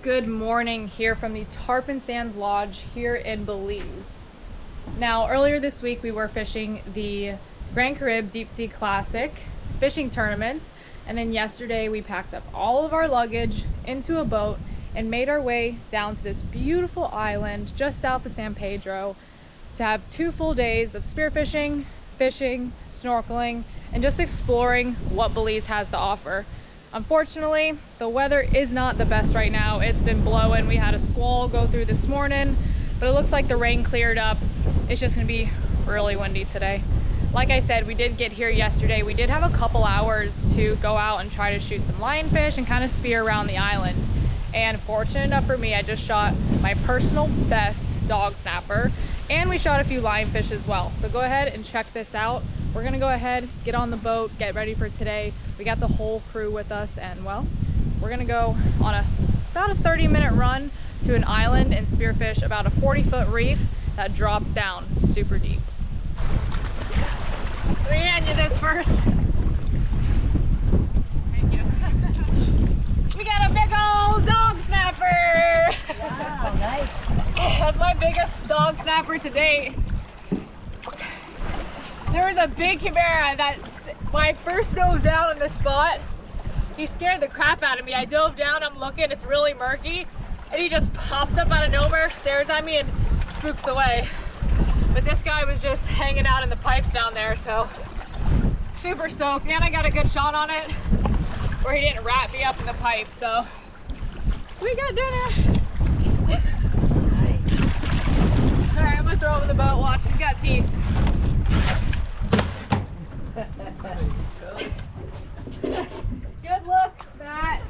Good morning here from the Tarpon Sands Lodge here in Belize. Now, earlier this week we were fishing the Grand Carib Deep Sea Classic fishing tournament, and then yesterday we packed up all of our luggage into a boat and made our way down to this beautiful island just south of San Pedro to have 2 full days of spearfishing, fishing, snorkeling, and just exploring what Belize has to offer. Unfortunately, the weather is not the best right now. It's been blowing. We had a squall go through this morning, but it looks like the rain cleared up. It's just gonna be really windy today. Like I said, we did get here yesterday. We did have a couple hours to go out and try to shoot some lionfish and kind of spear around the island. And fortunate enough for me, I just shot my personal best dog snapper, and we shot a few lionfish as well. So go ahead and check this out. We're gonna go ahead, get on the boat, get ready for today. We got the whole crew with us, and well, we're gonna go on about a 30-minute run to an island and spearfish about a 40-foot reef that drops down super deep. Let me hand you this first. Thank you. We got a big old dog snapper! Wow, nice. That's my biggest dog snapper to date. There was a big chimera that, when I first dove down on this spot, he scared the crap out of me. I dove down, I'm looking, it's really murky, and he just pops up out of nowhere, stares at me, and spooks away. But this guy was just hanging out in the pipes down there, so super stoked. And I got a good shot on it where he didn't wrap me up in the pipe, so we got dinner. All right, I'm gonna throw him in the boat. Watch, he's got teeth. Good luck, Matt.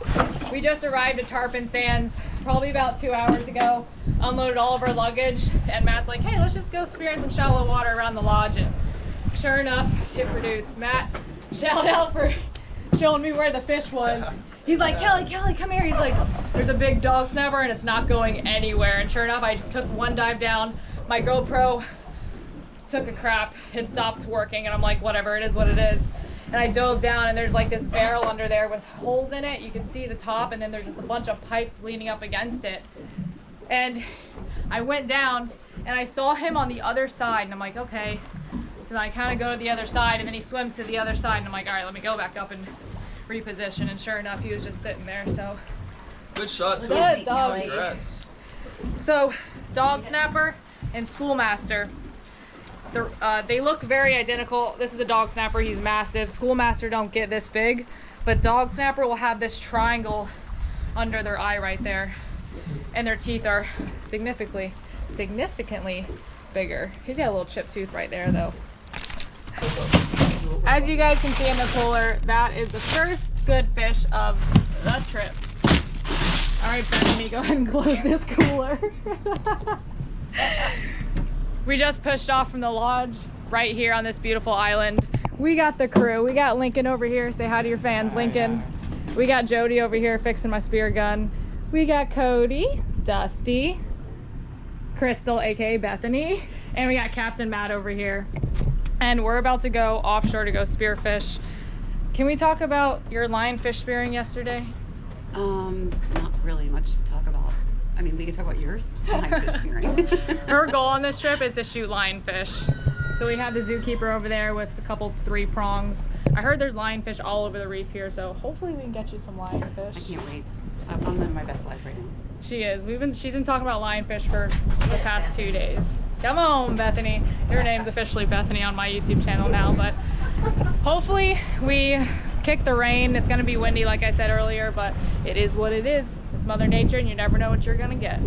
We just arrived at Tarpon Sands probably about 2 hours ago. Unloaded all of our luggage, and Matt's like, hey, let's just go spear in some shallow water around the lodge. And sure enough, it produced. Matt, shout out for showing me where the fish was. He's like, Kelly, come here. He's like, there's a big dog snapper and it's not going anywhere. And sure enough, I took one dive down. My GoPro took a crap. It stopped working, and I'm like, whatever, it is what it is. And I dove down, and there's like this barrel under there with holes in it. You can see the top, and then there's just a bunch of pipes leaning up against it. And I went down, and I saw him on the other side, and I'm like, okay. So then I kind of go to the other side, and then he swims to the other side, and I'm like, all right, let me go back up and reposition. And sure enough, he was just sitting there. So good shot too. Good dog. Congrats. So dog snapper and schoolmaster. They look very identical. This is a dog snapper, he's massive. Schoolmaster don't get this big, but dog snapper will have this triangle under their eye right there. And their teeth are significantly bigger. He's got a little chipped tooth right there though. As you guys can see in the cooler, that is the first good fish of the trip. All right, Bethany, go ahead and close this cooler. We just pushed off from the lodge right here on this beautiful island. We got the crew. We got Lincoln over here. Say hi to your fans, Lincoln. We got Jody over here fixing my spear gun. We got Cody, Dusty, Crystal, aka Bethany, and we got Captain Matt over here. And we're about to go offshore to go spearfish. Can we talk about your lionfish spearing yesterday? Not really much to talk about. I mean, we can talk about yours. Lionfish spearing. Her goal on this trip is to shoot lionfish. So we have the zookeeper over there with a couple 3 prongs. I heard there's lionfish all over the reef here, so hopefully we can get you some lionfish. I can't wait. I'm living my best life right now. She is. She's been talking about lionfish for the past 2 days. Come on, Bethany. Your name's officially Bethany on my YouTube channel now, but hopefully we kick the rain. It's gonna be windy like I said earlier, but it is what it is. It's Mother Nature, and you never know what you're gonna get.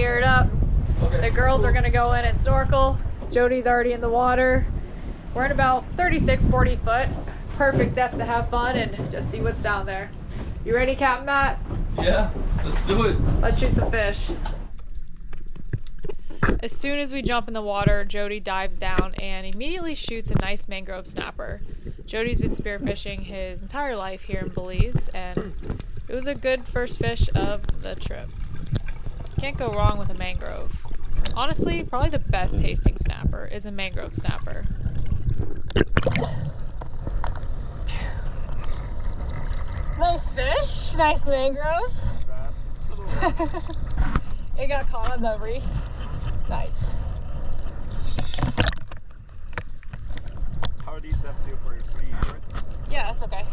geared up. Okay, The girls cool. are gonna go in and snorkel. Jody's already in the water. We're at about 36, 40 foot. Perfect depth to have fun and just see what's down there. You ready, Captain Matt? Yeah, let's do it. Let's shoot some fish. As soon as we jump in the water, Jody dives down and immediately shoots a nice mangrove snapper. Jody's been spearfishing his entire life here in Belize, and it was a good first fish of the trip. Can't go wrong with a mangrove. Honestly, probably the best tasting snapper is a mangrove snapper. Nice fish, nice mangrove. It got caught on the reef. Nice. How are these depths here for you? Pretty short? Yeah, that's okay.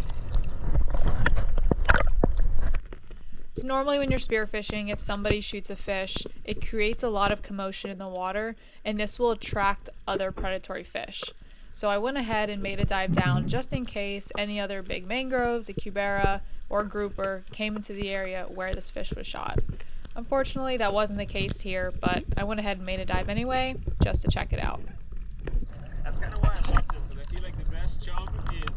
So normally when you're spearfishing, if somebody shoots a fish, it creates a lot of commotion in the water, and this will attract other predatory fish. So I went ahead and made a dive down just in case any other big mangroves, a cubera, or grouper came into the area where this fish was shot. Unfortunately, that wasn't the case here, but I went ahead and made a dive anyway, just to check it out. That's kind of why I like this, because I feel like the best chum is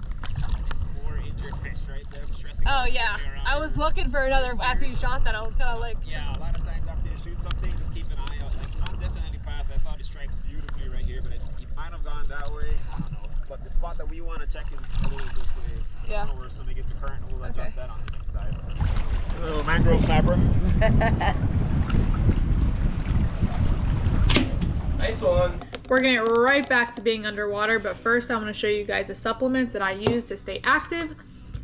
more injured fish, right? They're stressing Oh out yeah, around. I was looking for another, after you shot that, I was kind of like... Yeah, a lot of times after you shoot something, just keep an eye out. Like, not definitely fast. I saw the stripes beautifully right here, but it might have gone that way. I don't know. But the spot that we want to check is a little this way. Yeah. Over, so we get the current, we'll Okay. adjust that on the next dive. A little mangrove snapper. Nice one. We're gonna get right back to being underwater, but first I'm gonna show you guys the supplements that I use to stay active,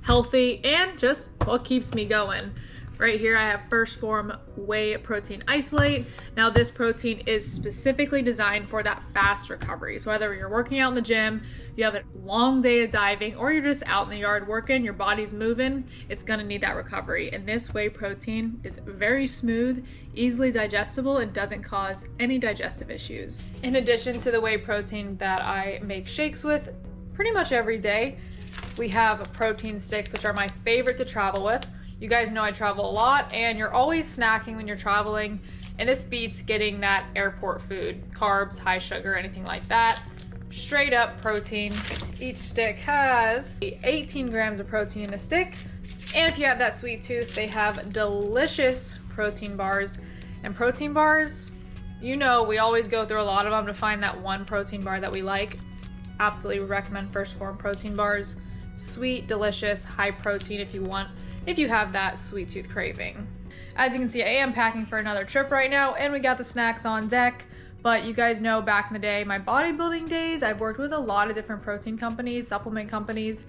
healthy, and just what keeps me going. Right here I have First Form Whey Protein Isolate. Now this protein is specifically designed for that fast recovery. So whether you're working out in the gym, you have a long day of diving, or you're just out in the yard working, your body's moving, it's gonna need that recovery. And this whey protein is very smooth, easily digestible, and doesn't cause any digestive issues. In addition to the whey protein that I make shakes with pretty much every day, we have protein sticks, which are my favorite to travel with. You guys know I travel a lot, and you're always snacking when you're traveling, and this beats getting that airport food, carbs, high sugar, anything like that. Straight up protein. Each stick has 18 grams of protein in a stick, and if you have that sweet tooth, they have delicious protein bars. And protein bars, you know, we always go through a lot of them to find that one protein bar that we like. Absolutely recommend First Form protein bars. Sweet, delicious, high protein if you have that sweet tooth craving. As you can see, I am packing for another trip right now, and we got the snacks on deck. But you guys know back in the day, my bodybuilding days, I've worked with a lot of different protein companies, supplement companies,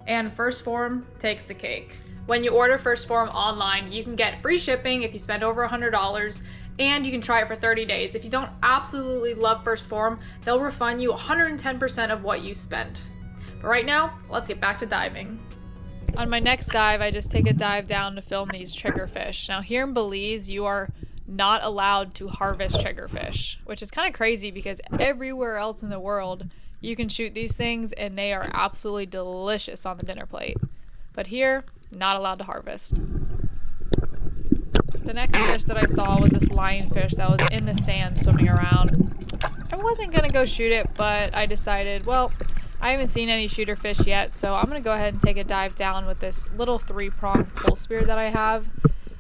and First Form takes the cake. When you order First Form online, you can get free shipping if you spend over $100, and you can try it for 30 days. If you don't absolutely love First Form, they'll refund you 110% of what you spent. But right now, let's get back to diving. On my next dive, I just take a dive down to film these triggerfish. Now here in Belize, you are not allowed to harvest triggerfish, which is kind of crazy because everywhere else in the world, you can shoot these things and they are absolutely delicious on the dinner plate. But here, not allowed to harvest. The next fish that I saw was this lionfish that was in the sand swimming around. I wasn't gonna go shoot it, but I decided, well, I haven't seen any shooter fish yet, so I'm gonna go ahead and take a dive down with this little 3-prong pole spear that I have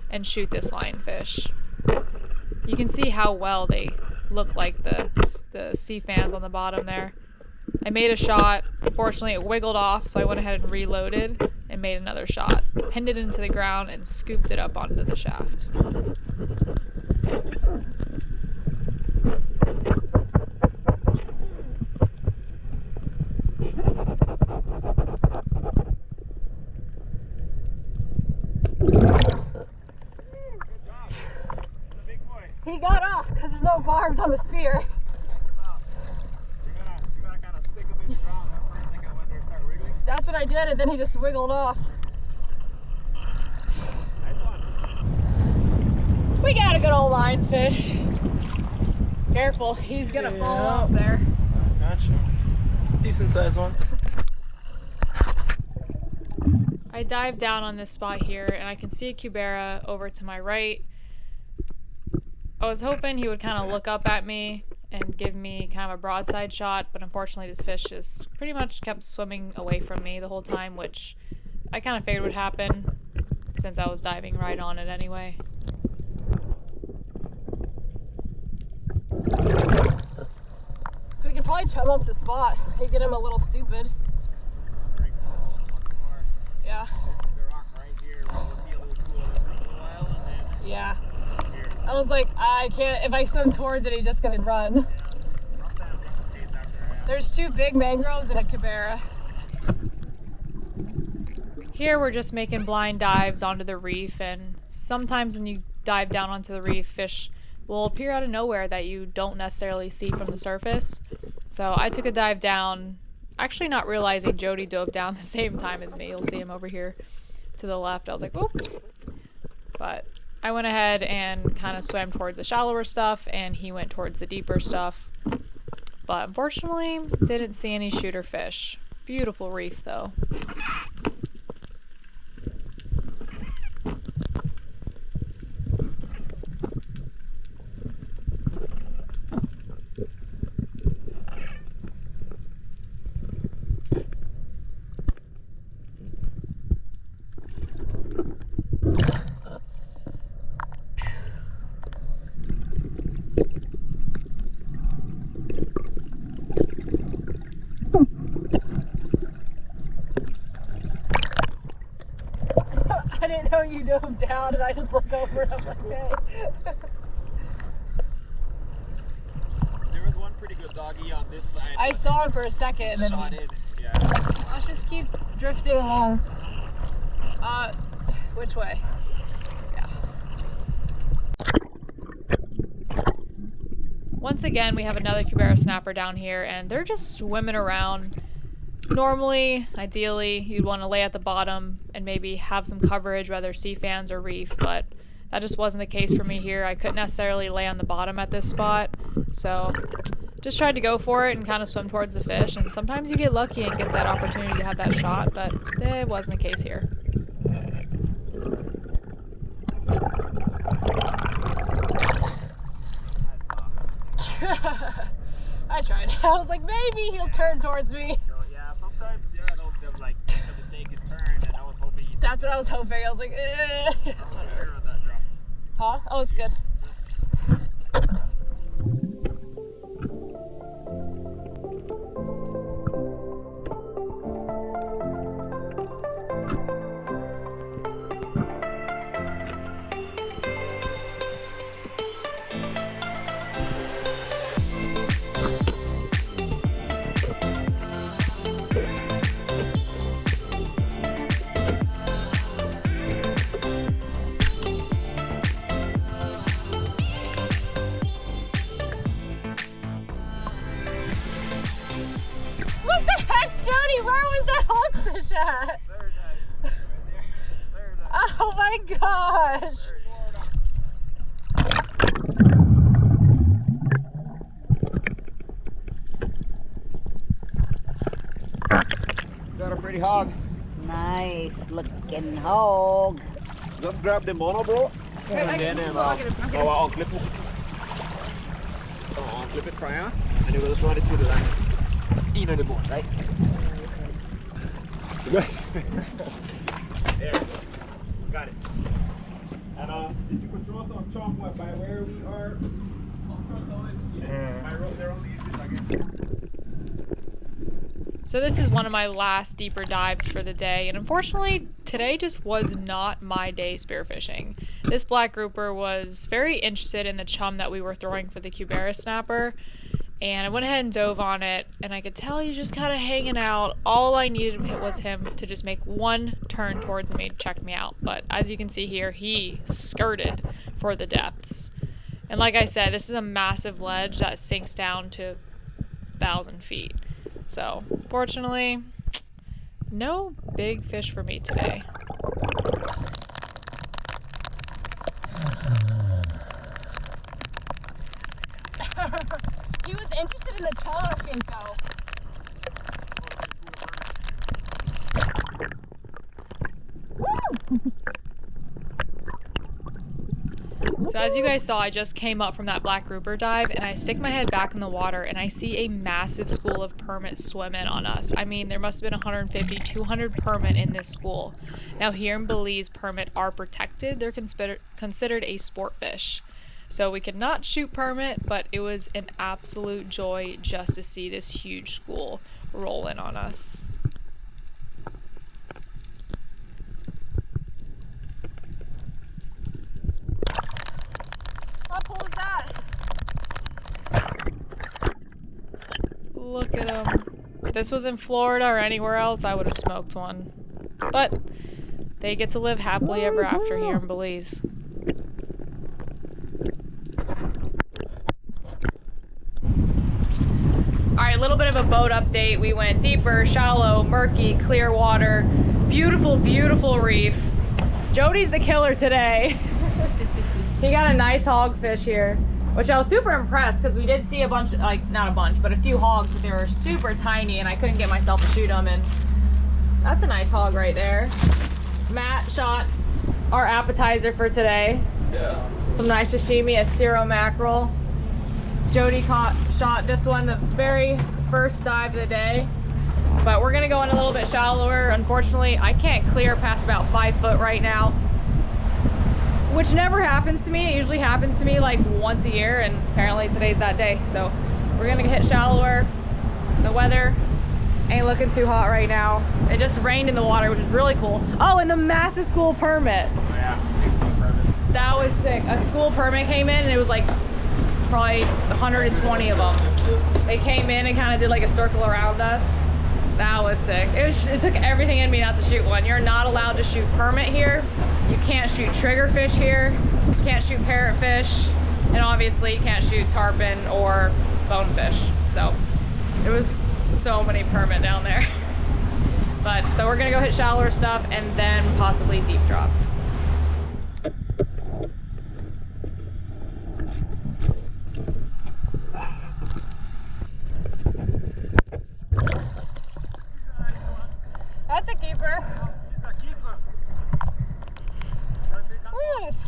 and shoot this lionfish. You can see how well they look like the sea fans on the bottom there. I made a shot. Unfortunately, it wiggled off, so I went ahead and reloaded and made another shot. Pinned it into the ground and scooped it up onto the shaft. He got off because there's no barbs on the spear. You gotta kind of stick him in the ground that first second when they start wiggling. That's what I did, and then he just wiggled off. Nice one. We got a good old lionfish. Careful, he's gonna fall off there. Gotcha. Decent sized one. I dive down on this spot here, and I can see a cubera over to my right. I was hoping he would kind of look up at me and give me kind of a broadside shot, but unfortunately this fish just pretty much kept swimming away from me the whole time, which I kind of figured would happen since I was diving right on it anyway. We could probably chum up the spot and get him a little stupid. Very cool. Not too far. Yeah. This is the rock right here where we'll see a little school of it for a little while and then Yeah. here. I was like, I can't, if I swim towards it, he's just gonna run. Drop down, drop the pace after. There's 2 big mangroves and a cabera. Here we're just making blind dives onto the reef, and sometimes when you dive down onto the reef, fish will appear out of nowhere that you don't necessarily see from the surface. So I took a dive down, actually not realizing Jody dove down the same time as me. You'll see him over here to the left. I was like, oh. But I went ahead and kind of swam towards the shallower stuff, and he went towards the deeper stuff. But unfortunately, didn't see any shooter fish. Beautiful reef though. I didn't know you dove down and I just looked over and I'm like, hey. There was one pretty good doggy on this side. I saw him for a second and then shot in. Yeah. let's just keep drifting along. Which way? Once again, we have another Cubera snapper down here, and they're just swimming around. Normally, ideally, you'd want to lay at the bottom and maybe have some coverage, whether sea fans or reef, but that just wasn't the case for me here. I couldn't necessarily lay on the bottom at this spot, so just tried to go for it and kind of swim towards the fish, and sometimes you get lucky and get that opportunity to have that shot, but it wasn't the case here. I tried. I was like, maybe he'll turn towards me. So, yeah, sometimes they'll like make a mistake and turn, and I was hoping he'd That's what I was hoping. I was like, eh. I'm not sure on that drop. Huh? Oh, it's good. What the heck, Jody? Where was that hogfish at? Very nice. Right there. Very nice. Oh my gosh. Got a pretty hog. Nice looking hog. Just grab the mono, bro. And then I'll unclip it. I'll unclip it prior, and then we'll just run it through the line. In on the board, right? There we go. Got it. And if you could throw some chalk by where we are. My rope, they're only using it again. So this is one of my last deeper dives for the day, and unfortunately today just was not my day spearfishing. This black grouper was very interested in the chum that we were throwing for the Cubera snapper, and I went ahead and dove on it, and I could tell he was just kind of hanging out. All I needed was him to just make one turn towards me to check me out, but as you can see here, he skirted for the depths. And like I said, this is a massive ledge that sinks down to 1,000 feet. So, fortunately, no big fish for me today. He was interested in the chum, I think, though. So as you guys saw, I just came up from that black grouper dive and I stick my head back in the water and I see a massive school of permit swimming on us. I mean, there must have been 150, 200 permit in this school. Now here in Belize, permit are protected. They're considered a sport fish. So we could not shoot permit, but it was an absolute joy just to see this huge school roll in on us. How cool is that? Look at them. If this was in Florida or anywhere else, I would have smoked one. But they get to live happily ever after here in Belize. Alright, a little bit of a boat update. We went deeper, shallow, murky, clear water. Beautiful, beautiful reef. Jody's the killer today. He got a nice hogfish here, which I was super impressed because we did see a bunch, like not a bunch, but a few hogs, but they were super tiny and I couldn't get myself to shoot them. And that's a nice hog right there. Matt shot our appetizer for today. Yeah. Some nice sashimi, a Cero mackerel. Jody shot this one the very first dive of the day, but we're gonna go in a little bit shallower. Unfortunately, I can't clear past about 5 foot right now, which never happens to me. It usually happens to me like once a year, and apparently today's that day. So we're gonna hit shallower. The weather ain't looking too hot right now. It just rained in the water, which is really cool. Oh, and the massive school permit. Oh yeah, big school permit. That was sick. A school permit came in and it was like probably 120 of them. They came in and kind of did like a circle around us. That was sick. It took everything in me not to shoot one. You're not allowed to shoot permit here. You can't shoot triggerfish here. You can't shoot parrotfish. And obviously you can't shoot tarpon or bonefish. So it was so many permit down there. But so we're gonna go hit shallower stuff and then possibly deep drop. That's a keeper. He's a keeper. Yes.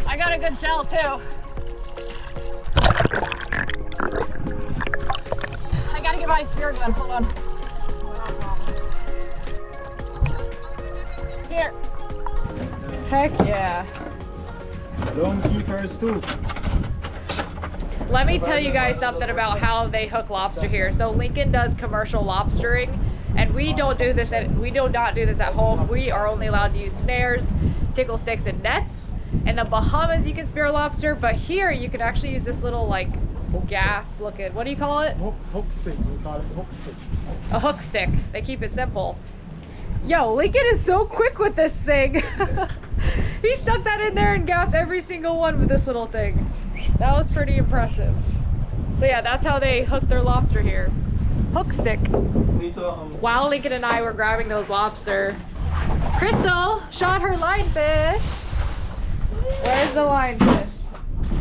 I got a good shell too. I gotta get my spear gun, hold on. Here. Heck yeah. Long keepers too. Let me tell you guys something about how they hook lobster here. So Lincoln does commercial lobstering, and we don't do this at home. We are only allowed to use snares, tickle sticks, and nets. In the Bahamas you can spear lobster, but here you can actually use this little like gaff looking, what do you call it? Hook stick, we call it hook stick. A hook stick. They keep it simple. Yo, Lincoln is so quick with this thing. He stuck that in there and gaffed every single one with this little thing. That was pretty impressive. So yeah, that's how they hook their lobster here. Hook stick. While Lincoln and I were grabbing those lobster, Crystal shot her lionfish. Where's the lionfish?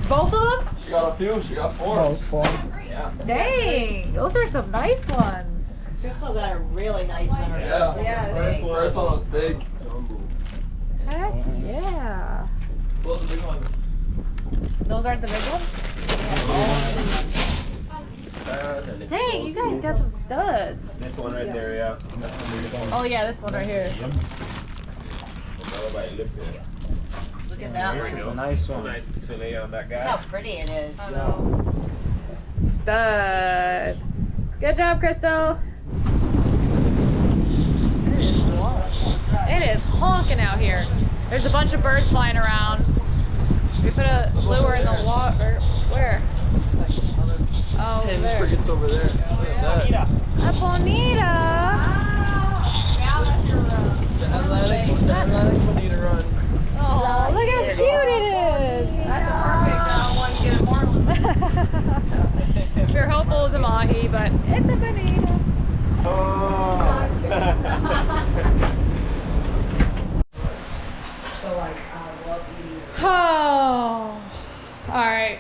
Both of them? She got a few. She got four. Four. Yeah. Dang, those are some nice ones. Crystal got a really nice one. Yeah. First one was big. Heck yeah. What was the big one? Those aren't the big ones? Dang, you guys got some studs. This one right there, yeah. That's the biggest one. Oh yeah, this one right here. Look at that This one. is a nice one. Nice fillet on that Look how guy. pretty it is. Stud. Good job, Crystal. It is honking out here. There's a bunch of birds flying around. We put a lure in the water. Where? Oh, Hey, there. frigate's over there. Look at that. A bonita. The Atlantic bonita run. Oh, look how cute it is. That's a perfect one to get a marlin. We were hopeful it was a mahi, but it's a bonita. So like, I love eating. Oh, all right.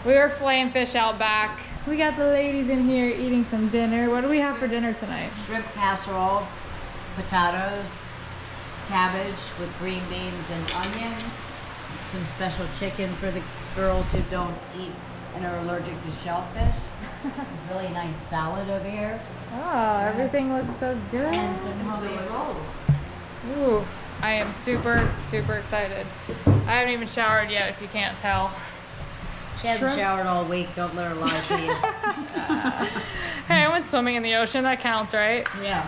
We were flaying fish out back. We got the ladies in here eating some dinner. What do we have for dinner tonight? Shrimp casserole, potatoes, cabbage with green beans and onions, some special chicken for the girls who don't eat and are allergic to shellfish. Really nice salad over here. Oh, everything looks so good. And some homemade rolls. Ooh, I am super, super excited. I haven't even showered yet, if you can't tell. She hasn't Shrimp. showered all week. Don't let her lie to you. Hey, I went swimming in the ocean. That counts, right? Yeah.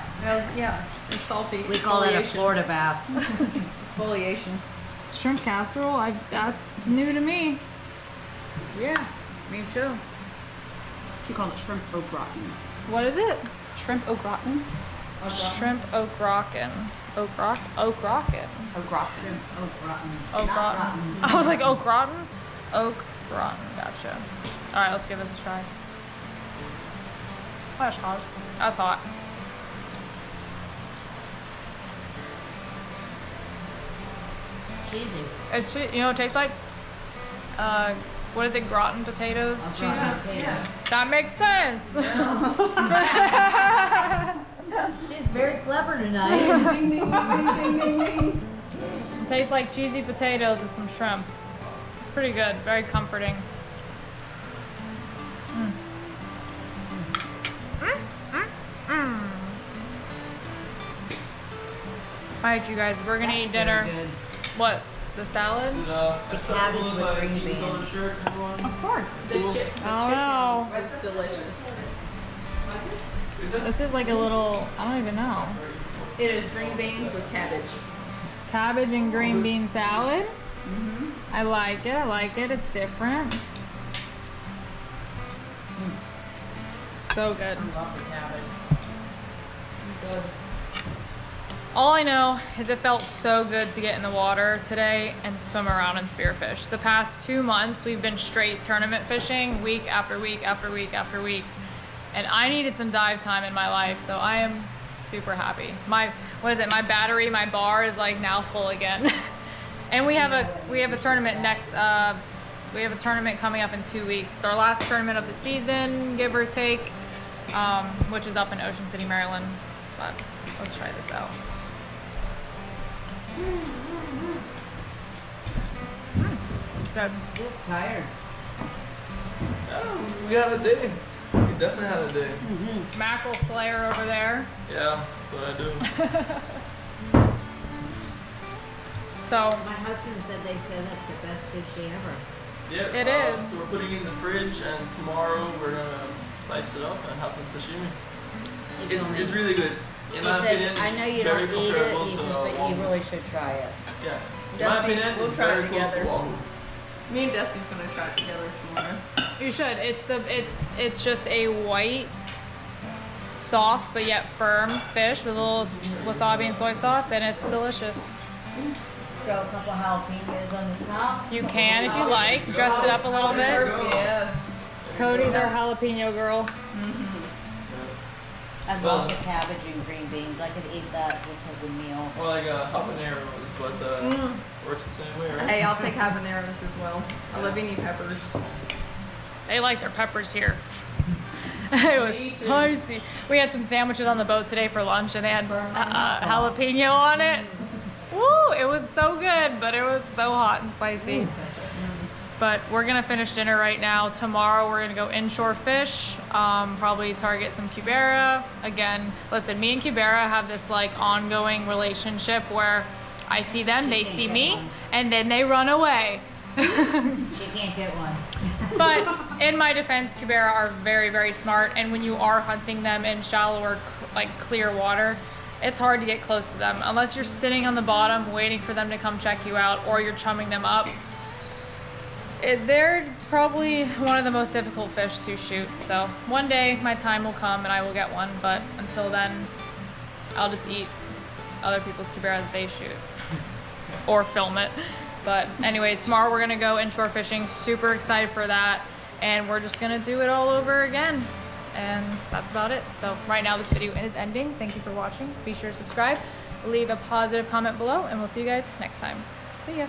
Yeah, it's salty. We call that a Exfoliation. Florida bath. Exfoliation. Shrimp casserole? That's new to me. Yeah, me too. She called it shrimp au gratin. What is it? Shrimp au gratin? Shrimp au gratin. Au gratin? Au gratin. Au gratin. Shrimp au gratin. Au Not gratin. rotten. I was like, au gratin? Oak gratin. Gotcha. All right, let's give this a try. That's hot. That's hot. Cheesy. It's, you know what it tastes like? What is it? Gratin potatoes? Au Cheesy? gratin potatoes. That makes sense. She's very clever tonight. Ding, ding, ding, ding, ding, ding. Tastes like cheesy potatoes with some shrimp. It's pretty good. Very comforting. Mm. Mm, mm, mm. All right, you guys, we're gonna eat dinner. Very good. What? The salad? The cabbage with green beans. Of course. The chicken. Oh no. It's delicious. This is like a little, I don't even know. It is green beans with cabbage. Cabbage and green bean salad. Mm-hmm. I like it. I like it. It's different. So good. I love the cabbage. Good. All I know is it felt so good to get in the water today and swim around and spearfish. The past 2 months, we've been straight tournament fishing week after week after week after week. And I needed some dive time in my life, so I am super happy. My battery, my bar is like now full again. And we have a tournament we have a tournament coming up in 2 weeks. It's our last tournament of the season, give or take, which is up in Ocean City, Maryland. But let's try this out. Good. You look tired. Yeah, we had a day. We definitely had a day. Mackerel Slayer over there. Yeah, that's what I do. So My husband said they said that's the best sushi ever. Yeah, It is. So we're putting it in the fridge, and tomorrow we're gonna slice it up and have some sashimi. It's really good. In He my opinion, says, I know you very don't eat it, comparable he to says, but you Walmart. really should try it. Yeah. In Dusty, my opinion, we'll it's try it very close to together. Walmart. Me and Dusty's gonna try it together tomorrow. you should. It's just a white, soft but yet firm fish with a little wasabi and soy sauce, and it's delicious. Throw a couple jalapenos on the top. You can if you like. Dress it up a little bit. Yeah. Cody's our jalapeno girl. I Well- love the cabbage and green beans. I could eat that just as a meal. Or like habaneros, but works the same way, right? Hey, I'll take habaneros as well. I love any peppers. They like their peppers here. It was spicy. We had some sandwiches on the boat today for lunch, and they had jalapeno on it. Woo! It was so good, but it was so hot and spicy. But we're gonna finish dinner right now. Tomorrow we're gonna go inshore fish, probably target some cubera. Again, listen, me and cubera have this like ongoing relationship where I see them, they see me, and then they run away. She can't get one. But in my defense, cubera are very, very smart, and when you are hunting them in shallower, like clear water, it's hard to get close to them unless you're sitting on the bottom waiting for them to come check you out, or you're chumming them up. They're probably one of the most difficult fish to shoot. So one day my time will come and I will get one, but until then, I'll just eat other people's cubera that they shoot or film it. But anyways, tomorrow we're gonna go inshore fishing. Super excited for that. And we're just gonna do it all over again. And that's about it. So right now this video is ending. Thank you for watching. Be sure to subscribe, leave a positive comment below, and we'll see you guys next time. See ya.